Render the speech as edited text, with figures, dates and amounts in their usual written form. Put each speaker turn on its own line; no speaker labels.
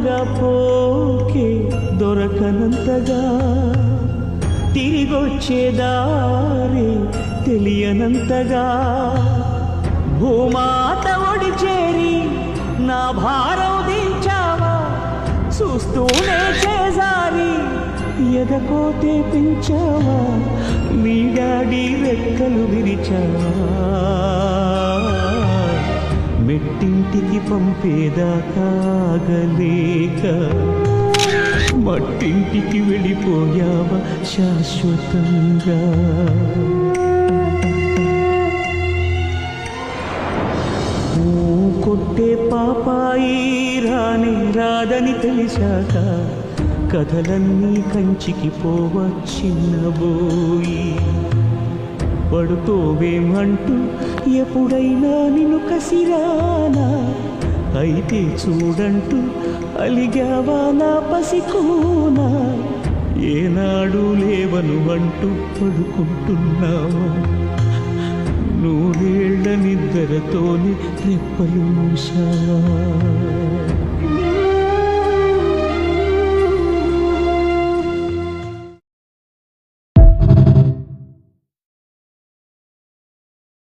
దూరంగా పోకే దొరకనంతగా తిరిగొచ్చే దారి తెలియనంతగా భూమాత ఒడి చేరి నా భారం దించావా చూస్తూనే చేజారి ఎదకోతే పెంచావా నీ డాడీ రెక్కలు విరిచావా మెట్టింటికి పంపేదాకాగలేక మట్టింటికి వెళ్ళిపోయావా శాశ్వతంగా కొట్టే పాపాయి రాని రాదని తెలిసాక కథలన్నీ కంచికి పోవచ్చిన్నబోయి పడుకోవేమంటూ ఎప్పుడైనా నిన్ను కసిరానా అయితే చూడంటూ అలిగావా నా పసికూనా ఏనాడు లేవను అంటూ పడుకుంటున్నావా నూరేళ్ల నిద్రతోని రెప్పలు మూసావా